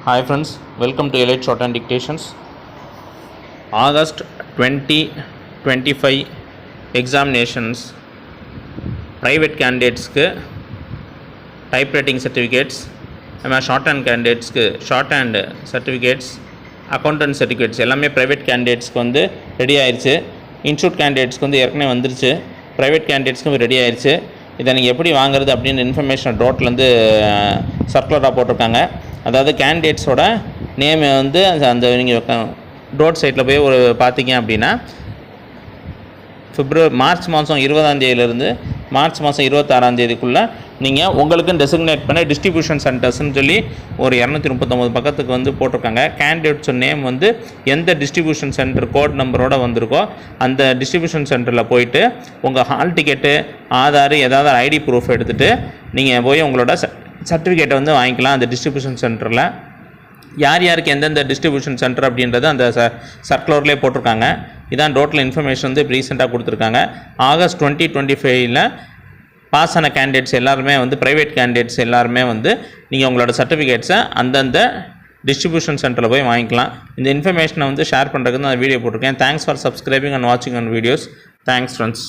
Hi friends, welcome to Elite Shorthand Dictations. August 2025 examinations private candidates ku typewriting certificates, shorthand candidates ku shorthand certificates, accountant certificates எல்லாமே private candidates க்கு வந்து ready ஆயிருச்சு. institute candidates க்கு வந்து ஏற்கனவே வந்துருச்சு. private candidates க்கு ready ஆயிருச்சு. இதை நீங்கள் எப்படி வாங்குறது அப்படின்ற இன்ஃபர்மேஷன் ரோட்லேருந்து சர்க்குலராக போட்டிருக்காங்க. அதாவது கேண்டிடேட்ஸோட நேம் வந்து அந்த நீங்கள் ரோட் சைட்டில் போய் ஒரு பார்த்தீங்க அப்படின்னா மார்ச் மாதம் 20ஆம் மார்ச் மாதம் 26ஆம் நீங்கள் உங்களுக்கும் டெசிக்னேட் பண்ண டிஸ்ட்ரிபியூஷன் சென்டர்ஸ்னு சொல்லி ஒரு 239 பக்கத்துக்கு வந்து போட்டிருக்காங்க. கேண்டிடேட்ஸ் நேம் வந்து எந்த டிஸ்ட்ரிபியூஷன் சென்டர் கோட் நம்பரோடு வந்திருக்கோ அந்த டிஸ்ட்ரிபியூஷன் சென்டரில் போயிட்டு உங்கள் ஹால் டிக்கெட்டு, ஆதார், ஏதாவது ஐடி ப்ரூஃப் எடுத்துகிட்டு நீங்கள் போய் உங்களோட சர்டிஃபிகேட்டை வந்து வாங்கிக்கலாம். அந்த டிஸ்ட்ரிபியூஷன் சென்டரில் யார் யாருக்கு எந்தெந்த டிஸ்ட்ரிபியூஷன் சென்டர் அப்படின்றது அந்த சர்க்குலர்லேயே போட்டிருக்காங்க. இதான் டோட்டல் இன்ஃபர்மேஷன் வந்து ரீசெண்டாக கொடுத்துருக்காங்க. ஆகஸ்ட் 2025 பாஸ் ஆன கேண்டிடேட்ஸ் எல்லாருமே வந்து ப்ரைவேட் கேண்டிடேட்ஸ் எல்லாருமே வந்து நீங்கள் உங்களோட சர்டிஃபிகேட்ஸை அந்தந்த டிஸ்ட்ரிபியூஷன் சென்டரில் போய் வாங்கிக்கலாம். இந்த இன்ஃபர்மேஷனை வந்து ஷேர் பண்ணுறதுக்கு தான் வீடியோ போட்டிருக்கேன். தேங்க்ஸ் ஃபார் சப்ஸ்கிரைபிங் அண்ட் வாட்சிங் ஆன் வீடியோஸ். Thanks friends.